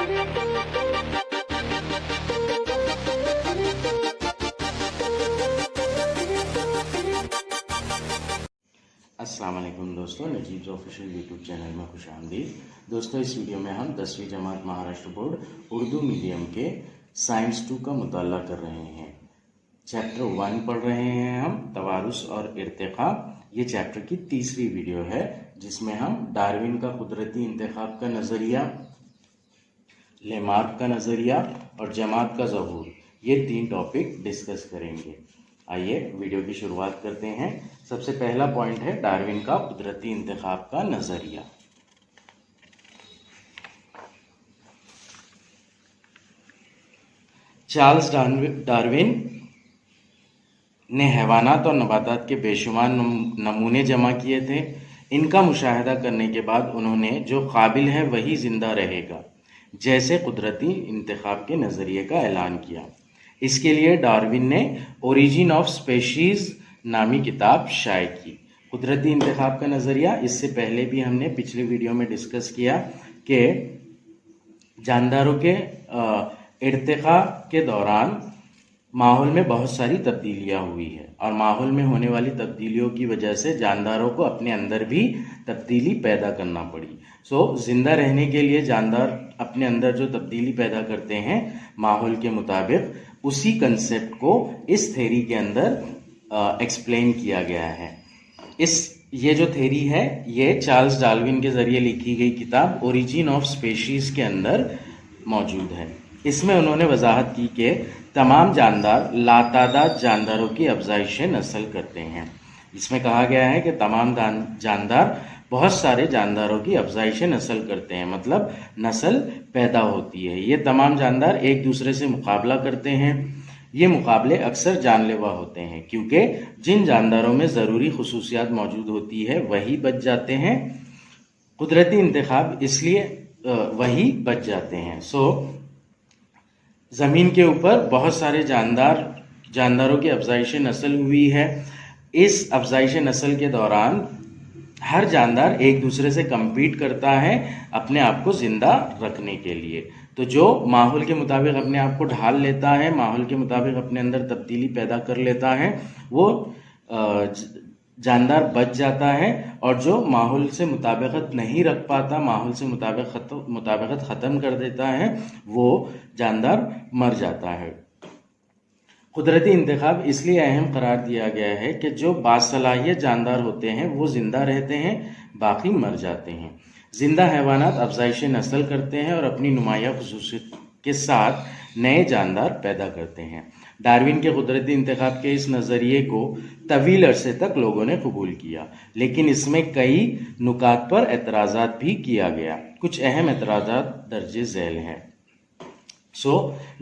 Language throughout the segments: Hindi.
अस्सलाम वालेकुम दोस्तों, नजीब ऑफिशियल यूट्यूब चैनल में खुश आमदीद। दोस्तों, इस वीडियो में हम 10वीं जमात महाराष्ट्र बोर्ड उर्दू मीडियम के साइंस 2 का मुताला कर रहे हैं। चैप्टर 1 पढ़ रहे हैं हम, तवारुस और इर्तिका। ये चैप्टर की तीसरी वीडियो है जिसमें हम डार्विन का कुदरती इंतखाब का नज़रिया, लेमार्क का नज़रिया और जमात का ज़हूर, ये 3 टॉपिक डिस्कस करेंगे। आइए वीडियो की शुरुआत करते हैं। सबसे पहला पॉइंट है डार्विन का कुदरती इंतखाब का नज़रिया। चार्ल्स डार्विन ने हैवानात और नबातात के बेशुमार नमूने जमा किए थे। इनका मुशाहिदा करने के बाद उन्होंने जो काबिल है वही जिंदा रहेगा जैसे कुदरती इंतखाब के नज़रिए का ऐलान किया। इसके लिए डार्विन ने ओरिजिन ऑफ स्पेशीज़ नामी किताब शाये की। कुदरती इंतखाब का नज़रिया, इससे पहले भी हमने पिछले वीडियो में डिस्कस किया कि जानदारों के इर्तिका के दौरान माहौल में बहुत सारी तब्दीलियां हुई है और माहौल में होने वाली तब्दीलियों की वजह से जानदारों को अपने अंदर भी तब्दीली पैदा करना पड़ी। जिंदा रहने के लिए जानदार अपने अंदर जो तब्दीली पैदा करते हैं माहौल के मुताबिक, उसी कंसेप्ट को इस थ्योरी के अंदर एक्सप्लेन किया गया है। ये जो थ्योरी है ये चार्ल्स डार्विन के जरिए लिखी गई किताब ओरिजिन ऑफ स्पेशीज के अंदर मौजूद है। इसमें उन्होंने वजाहत की कि तमाम जानदार लातादाद जानदारों की अफजाइश नस्ल करते हैं। इसमें कहा गया है कि तमाम जानदार बहुत सारे जानदारों की अफजाइश नस्ल करते हैं, मतलब नस्ल पैदा होती है। ये तमाम जानदार एक दूसरे से मुकाबला करते हैं। ये मुकाबले अक्सर जानलेवा होते हैं क्योंकि जिन जानदारों में ज़रूरी खुसूसियात मौजूद होती है वही बच जाते हैं। कुदरती इंतखाब इसलिए वही बच जाते हैं। ज़मीन के ऊपर बहुत सारे जानदारों की अफजाइश नस्ल हुई है। इस अफजाइश नस्ल के दौरान हर जानदार एक दूसरे से compete करता है अपने आप को जिंदा रखने के लिए। तो जो माहौल के मुताबिक अपने आप को ढाल लेता है, माहौल के मुताबिक अपने अंदर तब्दीली पैदा कर लेता है, वो जानदार बच जाता है। और जो माहौल से मुताबिकत नहीं रख पाता, माहौल से मुताबिकत ख़त्म कर देता है, वो जानदार मर जाता है। कुदरती इंतखाब इसलिए अहम करार दिया गया है कि जो बासलाहियत जानदार होते हैं वो जिंदा रहते हैं, बाकी मर जाते हैं। जिंदा हैवानात अफजाइश नस्ल करते हैं और अपनी नुमाया खुसूसियत के साथ नए जानदार पैदा करते हैं। डार्विन के कुदरती इंतखाब के इस नज़रिए को तवील अरसे तक लोगों ने कबूल किया, लेकिन इसमें कई नुकात पर एतराज़ात भी किया गया। कुछ अहम एतराज़ात दर्जे झैल हैं।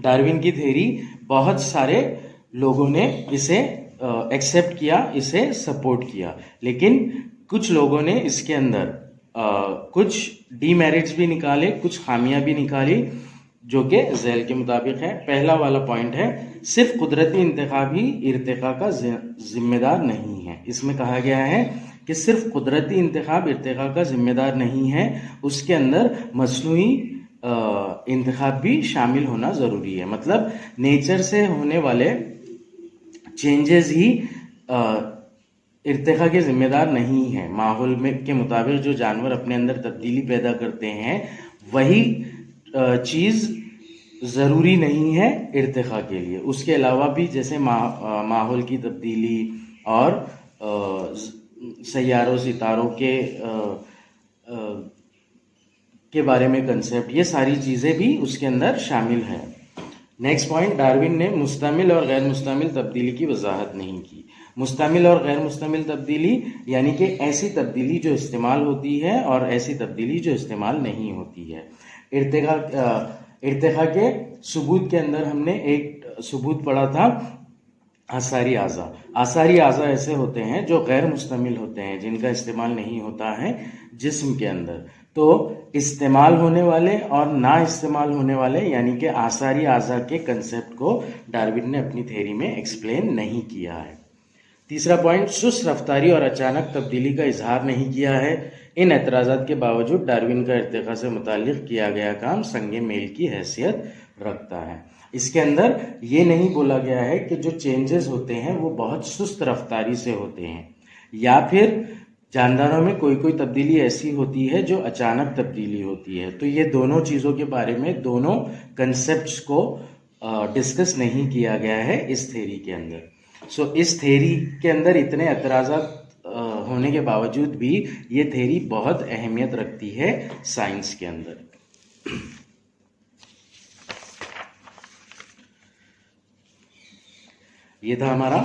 डार्विन की थ्योरी बहुत सारे लोगों ने इसे एक्सेप्ट किया, इसे सपोर्ट किया, लेकिन कुछ लोगों ने इसके अंदर कुछ डीमेरिट्स भी निकाले, कुछ खामियां भी निकाली जो कि झैल के मुताबिक है। पहला वाला पॉइंट है, सिर्फ कुदरती इंतखाब ही इर्तिका का जिम्मेदार नहीं है। इसमें कहा गया है कि सिर्फ कुदरती इंतखाब इर्तिका का जिम्मेदार नहीं है, उसके अंदर मसनूई इंतखाब भी शामिल होना ज़रूरी है। मतलब नेचर से होने वाले चेंजेस ही इर्तिका के जिम्मेदार नहीं है। माहौल में के मुताबिक जो जानवर अपने अंदर तब्दीली पैदा करते हैं वही चीज़ ज़रूरी नहीं है इर्तिका के लिए। उसके अलावा भी जैसे माहौल की तब्दीली और सैयारों सितारों के बारे में कंसेप्ट, ये सारी चीज़ें भी उसके अंदर शामिल है। नेक्स्ट पॉइंट, डार्विन ने मुस्तमिल और गैर मुस्तमिल तब्दीली की वजाहत नहीं की। मुस्तमिल और गैर मुस्तमिल तब्दीली यानी कि ऐसी तब्दीली जो इस्तेमाल होती है और ऐसी तब्दीली जो इस्तेमाल नहीं होती है। इर्तिका के सबूत के अंदर हमने एक सबूत पढ़ा था, आसारी आज़ा। आसारी आज़ा ऐसे होते हैं जो गैर मुस्तमिल होते हैं, जिनका इस्तेमाल नहीं होता है जिस्म के अंदर। तो इस्तेमाल होने वाले और ना इस्तेमाल होने वाले यानी कि आसारी आज़ा के कंसेप्ट को डार्विन ने अपनी थ्योरी में एक्सप्लेन नहीं किया है। तीसरा पॉइंट, सुस्त रफ्तारी और अचानक तब्दीली का इजहार नहीं किया है। इन एतराज़ात के बावजूद डार्विन का इर्तिक़ा से मुताल्लिक़ किया गया काम संगे मेल की हैसियत रखता है। इसके अंदर ये नहीं बोला गया है कि जो चेंजेस होते हैं वो बहुत सुस्त रफ्तारी से होते हैं, या फिर जानदारों में कोई कोई तब्दीली ऐसी होती है जो अचानक तब्दीली होती है। तो ये दोनों चीज़ों के बारे में, दोनों कंसेप्ट्स को डिस्कस नहीं किया गया है इस थ्योरी के अंदर। सो इस थ्योरी के अंदर इतने एतराज़ात होने के बावजूद भी ये थ्योरी बहुत अहमियत रखती है साइंस के अंदर। ये था हमारा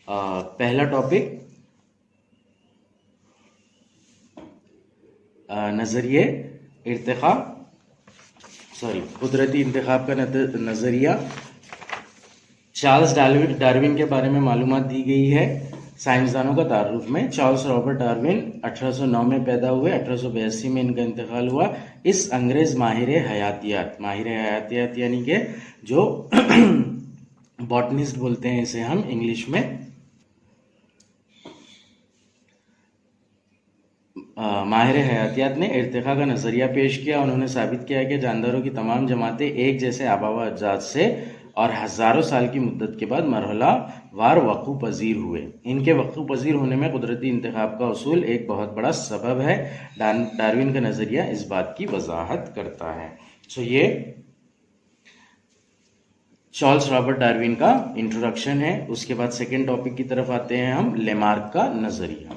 पहला टॉपिक, नज़रिए इर्तिक़ा, कुदरती इंतखाब का नज़रिया। चार्ल्स डार्विन के बारे में मालूमात दी गई है साइंसदानों का तारुफ में। चार्ल्स रॉबर्ट डार्विन 1809 में पैदा हुए, 1882 में इनका इंतकाल हुआ। इस अंग्रेज माहिर हयातियात यानी कि जो बॉटनिस्ट बोलते हैं इसे हम इंग्लिश में, माहिर हयातियात ने इर्तिक़ा का नज़रिया पेश किया। उन्होंने साबित किया कि जानदारों की तमाम जमातें एक जैसे आबावा अजात से और हज़ारों साल की मुद्दत के बाद मरहला वार वक़ू पज़ीर हुए। इनके वक़ू पज़ीर होने में कुदरती इंतखाब का उसूल एक बहुत बड़ा सबब है। डार्विन का नज़रिया इस बात की वजाहत करता है। सो ये चार्ल्स रॉबर्ट डार्विन का इंट्रोडक्शन है। उसके बाद सेकेंड टॉपिक की तरफ आते हैं हम, लेमार्क का नज़रिया।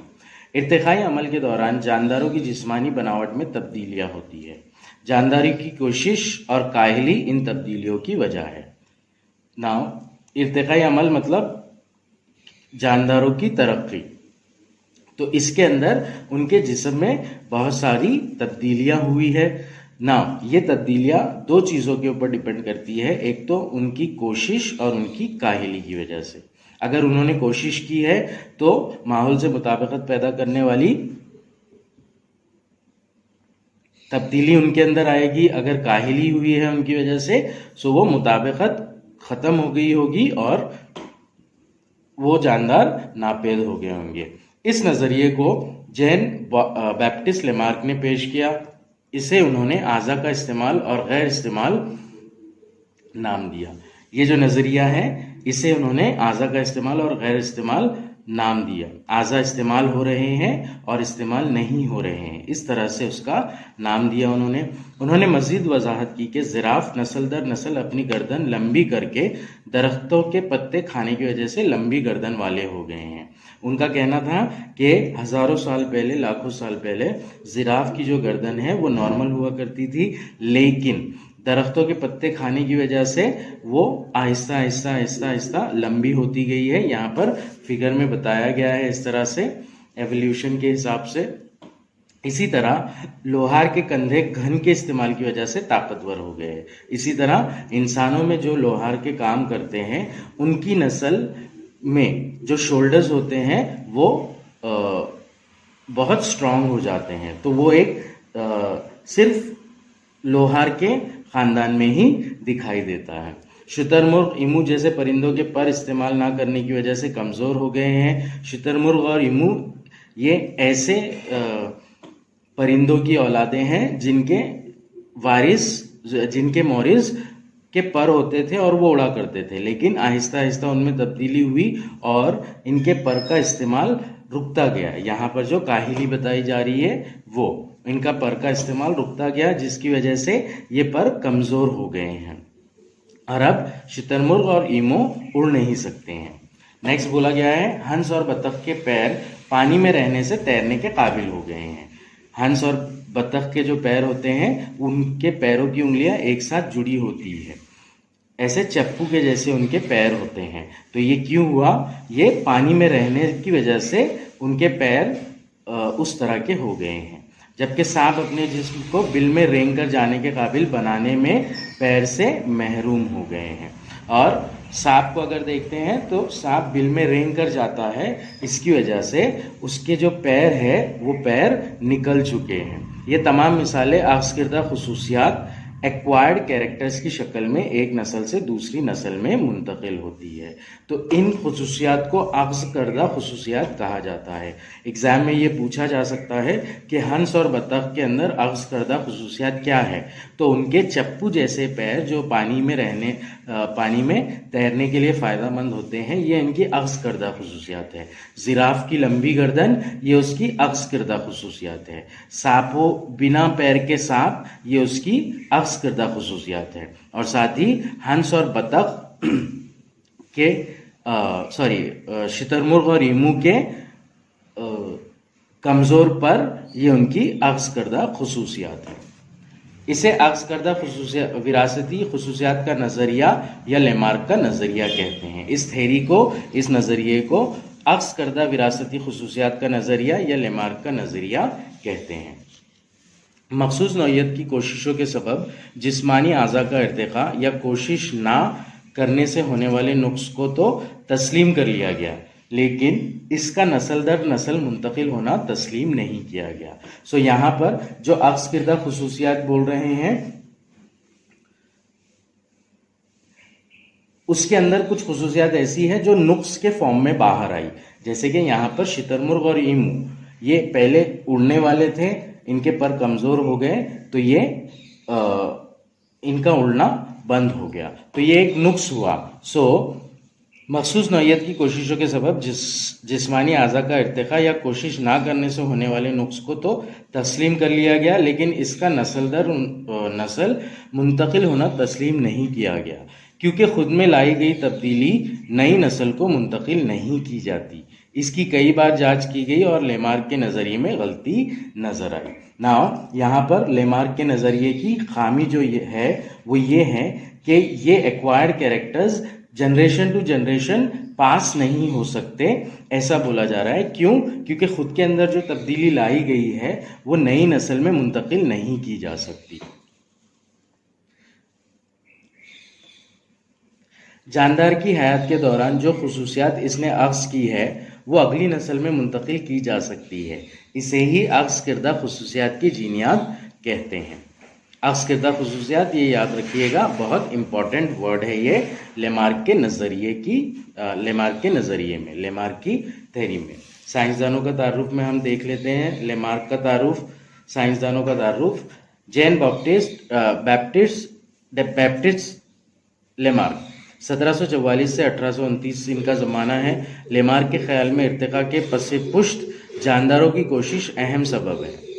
इर्तिक़ाई अमल के दौरान जानदारों की जिस्मानी बनावट में तब्दीलियाँ होती है। जानदारी की कोशिश और काहली इन तब्दीलियों की वजह है। नाउ इर्तिक़ाई अमल मतलब जानदारों की तरक्की, तो इसके अंदर उनके जिस्म में बहुत सारी तब्दीलियाँ हुई है। नाउ ये तब्दीलियाँ दो चीज़ों के ऊपर डिपेंड करती है, एक तो उनकी कोशिश और उनकी काहली की वजह से। अगर उन्होंने कोशिश की है तो माहौल से मुताबिकत पैदा करने वाली तब्दीली उनके अंदर आएगी। अगर काहली हुई है उनकी वजह से, सो वो मुताबिकत खत्म हो गई होगी और वो जानदार नापेद हो गए होंगे। इस नज़रिए को जैन बैप्टिस्ट लेमार्क ने पेश किया। इसे उन्होंने आज़ा का इस्तेमाल और गैर इस्तेमाल नाम दिया। ये जो नज़रिया है इसे उन्होंने आज़ा का इस्तेमाल और गैर इस्तेमाल नाम दिया। आज़ा इस्तेमाल हो रहे हैं और इस्तेमाल नहीं हो रहे हैं, इस तरह से उसका नाम दिया उन्होंने मज़ीद वजाहत की कि ज़िराफ नस्ल दर नस्ल अपनी गर्दन लंबी करके दरख्तों के पत्ते खाने की वजह से लंबी गर्दन वाले हो गए हैं। उनका कहना था कि हज़ारों साल पहले, लाखों साल पहले ज़िराफ की जो गर्दन है वो नॉर्मल हुआ करती थी, लेकिन दरख्तों के पत्ते खाने की वजह से वो आहिस्ता आहिस्ता आहिस्ता आहिस्ता लंबी होती गई है। यहाँ पर फिगर में बताया गया है इस तरह से एवोल्यूशन के हिसाब से। इसी तरह लोहार के कंधे घन के इस्तेमाल की वजह से ताकतवर हो गए हैं। इसी तरह इंसानों में जो लोहार के काम करते हैं उनकी नस्ल में जो शोल्डर्स होते हैं वो बहुत स्ट्रांग हो जाते हैं। तो वो एक सिर्फ लोहार के खानदान में ही दिखाई देता है। शुतुरमुर्ग, इमू जैसे परिंदों के पर इस्तेमाल ना करने की वजह से कमज़ोर हो गए हैं। शुतुरमुर्ग और इमू ये ऐसे परिंदों की औलादें हैं जिनके मोरिस के पर होते थे और वो उड़ा करते थे, लेकिन आहिस्ता आहिस्ता उनमें तब्दीली हुई और इनके पर का इस्तेमाल रुकता गया। यहाँ पर जो काहिली बताई जा रही है वो इनका पर का इस्तेमाल रुकता गया, जिसकी वजह से ये पर कमज़ोर हो गए हैं और अब शुतुरमुर्ग और ईमू उड़ नहीं सकते हैं। नेक्स्ट बोला गया है हंस और बतख के पैर पानी में रहने से तैरने के काबिल हो गए हैं। हंस और बतख के जो पैर होते हैं उनके पैरों की उंगलियां एक साथ जुड़ी होती है, ऐसे चप्पू के जैसे उनके पैर होते हैं। तो ये क्यों हुआ? ये पानी में रहने की वजह से उनके पैर उस तरह के हो गए हैं। जबकि सांप अपने जिस्म को बिल में रेंग कर जाने के काबिल बनाने में पैर से महरूम हो गए हैं। और सांप को अगर देखते हैं तो सांप बिल में रेंग कर जाता है, इसकी वजह से उसके जो पैर है वो पैर निकल चुके हैं। ये तमाम मिसालें आख्ज़ किरदा खुसूसियात एक्वायर्ड कैरेक्टर्स की शक्ल में एक नस्ल से दूसरी नस्ल में मुंतकिल होती है। तो इन खसूसियात को अख्ज़ करदा खसूसियात कहा जाता है। एग्ज़ाम में ये पूछा जा सकता है कि हंस और बतख के अंदर अख्ज़ करदा खसूसियात क्या है, तो उनके चप्पू जैसे पैर जो पानी में तैरने के लिए फ़ायदेमंद होते हैं, ये इनकी अख्ज़ करदा खसूसियात है। ज़िराफ़ की लंबी गर्दन, ये उसकी अख्ज़ करदा खसूसियात है। सांपों बिना पैर के सांप, ये उसकी अख्ज़ करदा खसूसियात है। और साथ ही हंस और बतख के शुतुरमुर्ग और ईमू के कमज़ोर पर, ये उनकी अख्ज़ करदा खसूसियात है। इसे अख्ज़ करदा विरासती खसूसियात का नज़रिया या लेमार्क का नज़रिया कहते हैं। इस नज़रिए को अख्ज़ करदा विरासती खसूसियात का नज़रिया या लेमार्क का नज़रिया कहते हैं। मखसूस नौइयत की कोशिशों के सबब जिस्मानी आज़ा का इर्तिक़ा या कोशिश ना करने से होने वाले नुक्स को तो तस्लीम कर लिया गया, लेकिन इसका नस्ल दर नस्ल मुंतकिल होना तस्लीम नहीं किया गया। सो यहाँ पर जो अख्ज़ करदा खुसूसियात बोल रहे हैं, उसके अंदर कुछ खुसूसियात ऐसी है जो नुक्स के फॉर्म में बाहर आई। जैसे कि यहाँ पर शुतुरमुर्ग और ईमू, ये पहले उड़ने वाले थे, इनके पर कमज़ोर हो गए, तो ये इनका उड़ना बंद हो गया, तो ये एक नुक्स हुआ। सो मखसूस नौइयत की कोशिशों के सबब जिस्मानी आज़ा का इर्तिक़ा या कोशिश ना करने से होने वाले नुक्स को तो तस्लीम कर लिया गया, लेकिन इसका नस्ल दर नस्ल मुंतकिल होना तस्लीम नहीं किया गया, क्योंकि खुद में लाई गई तब्दीली नई नस्ल को मुंतकिल नहीं की जाती। इसकी कई बार जांच की गई और लेमार्क के नज़रिए में गलती नज़र आई। नाउ यहाँ पर लेमार्क के नज़रिए की खामी जो ये है वो ये है कि ये acquired characters generation to generation pass नहीं हो सकते, ऐसा बोला जा रहा है। क्यों? क्योंकि खुद के अंदर जो तब्दीली लाई गई है वो नई नस्ल में मुंतकिल नहीं की जा सकती। जानदार की हयात के दौरान जो खुसूसियात इसने अख्ज़ की है वो अगली नस्ल में मुंतकिल की जा सकती है। इसे ही अख्ज़ करदा खुसूसियात की जीनियात कहते हैं। अख्ज़ करदा खुसूसियात, ये याद रखिएगा, बहुत इंपॉर्टेंट वर्ड है ये लेमार्क के नज़रिए में, लेमार्क की थ्योरी में। साइंसदानों का तारुफ में हम देख लेते हैं लेमार्क का तारुफ। साइंसदानों का तारुफ, जैन बैप्टिस्ट लेमार्क 1744 से 1829 इनका ज़माना है। लेमार्क के ख्याल में इर्तिक़ा के पसे पुश्त जानदारों की कोशिश अहम सबब है।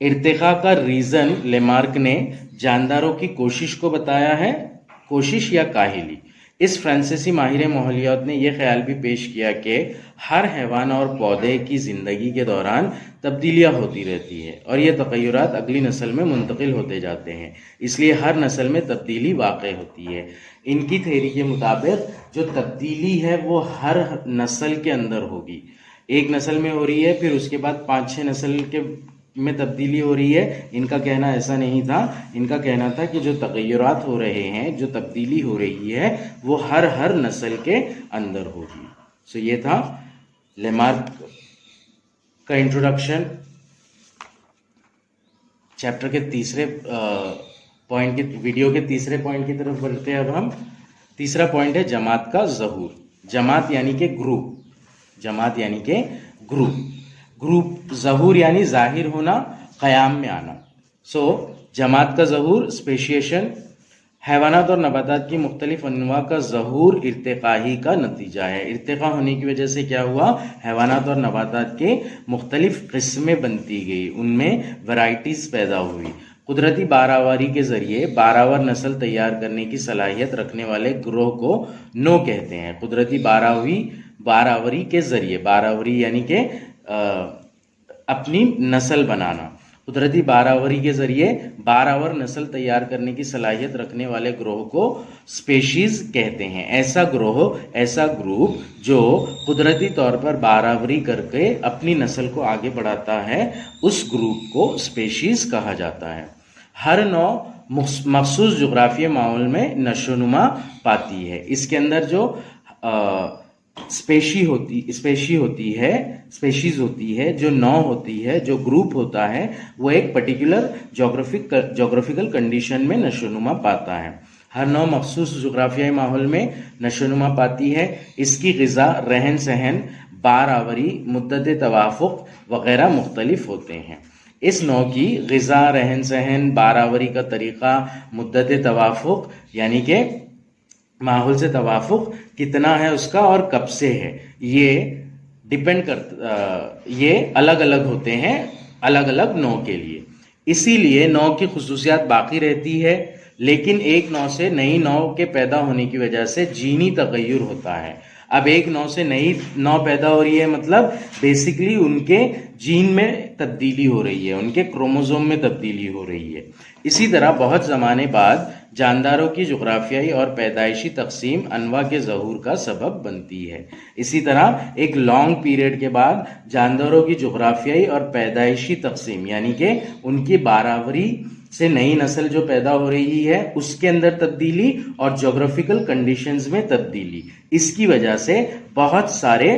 इर्तिक़ा का रीज़न लेमार्क ने जानदारों की कोशिश को बताया है, कोशिश या काहिली। इस फ्रांसीसी माहिर माहौलियात ने यह ख्याल भी पेश किया कि हर हैवान और पौधे की ज़िंदगी के दौरान तब्दीलियाँ होती रहती है और ये तग़य्युरात अगली नस्ल में मुंतकिल होते जाते हैं, इसलिए हर नस्ल में तब्दीली वाक़ई होती है। इनकी थ्योरी के मुताबिक जो तब्दीली है वो हर नस्ल के अंदर होगी। एक नस्ल में हो रही है, फिर उसके बाद 5-6 नस्ल के में तब्दीली हो रही है। इनका कहना ऐसा नहीं था, इनका कहना था कि जो तग़य्युरात हो रहे हैं, जो तब्दीली हो रही है, वो हर नस्ल के अंदर होगी। सो ये था लेमार्क का इंट्रोडक्शन। चैप्टर के तीसरे पॉइंट की, वीडियो के तीसरे पॉइंट की तरफ बढ़ते हैं। अब हम तीसरा पॉइंट है जमात का ज़हूर। जमात यानी कि ग्रुप, जमात यानी कि ग्रुप, ज़हूर यानी जाहिर होना, क़याम में आना। सो जमात का ज़हूर, स्पेशिएशन, हैवानात और नबातात की मुख्तलिफ अनवा का ज़हूर इर्तिक़ाही का नतीजा है। इर्तिक़ा होने की वजह से क्या हुआ? हैवानात और नबातात के मुख्तलिफ किस्में बनती गई, उनमें वैराइटीज़ पैदा हुई। कुदरती बारावारी के ज़रिए बारावर नस्ल तैयार करने की सलाहियत रखने वाले ग्रोह को नो कहते हैं। कुदरती बारावरी के ज़रिए, बारावरी यानी कि अपनी नस्ल बनाना, कुदरती बारावरी के ज़रिए बारावर नस्ल तैयार करने की सलाहियत रखने वाले ग्रोह को स्पेशीज़ कहते हैं। ऐसा ग्रुप जो कुदरती तौर पर बारावरी करके अपनी नस्ल को आगे बढ़ाता है, उस ग्रुप को स्पेशीज़ कहा जाता है। हर नौ मखसूस जुग़राफ़ियाई माहौल में नशोनुमा पाती है। इसके अंदर जो स्पेशीज होती है, जो नौ होती है, जो ग्रुप होता है, वो एक पर्टिकुलर जोग्राफिकल कंडीशन में नशोनुमा पाता है। हर नौ मखसूस जुग्राफियाई माहौल में नशोनुमा पाती है। इसकी ग़िज़ा, रहन सहन, बार आवरी, मुद्दत तवाफ़ुक़ वग़ैरह मुख्तलिफ होते हैं। इस नौ की ग़िज़ा, रहन सहन, बार आवरी का तरीक़ा, मुद्दत तवाफ़ुक़ यानी कि माहौल से तवाफ़ुक़ कितना है उसका और कब से है, ये अलग अलग होते हैं अलग अलग नौ के लिए। इसीलिए नौ की खुसूसियात बाकी रहती है, लेकिन एक नौ से नई नौ के पैदा होने की वजह से जीनी तगय्युर होता है। अब एक नौ से नई नौ पैदा हो रही है, मतलब बेसिकली उनके जीन में तब्दीली हो रही है, उनके क्रोमोसोम में तब्दीली हो रही है। इसी तरह बहुत ज़माने बाद जानदारों की जुग्राफियाई और पैदाइशी तकसीम अनवा के ज़हूर का सबब बनती है। इसी तरह एक लॉन्ग पीरियड के बाद जानदारों की जुग्राफियाई और पैदाइशी तकसीम यानी कि उनकी बारावरी से नई नस्ल जो पैदा हो रही है उसके अंदर तब्दीली और जोग्राफिकल कंडीशंस में तब्दीली, इसकी वजह से बहुत सारे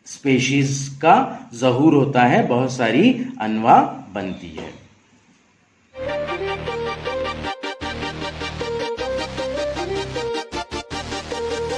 स्पेशीज का ज़हूर होता है, बहुत सारी अनवा बनती है।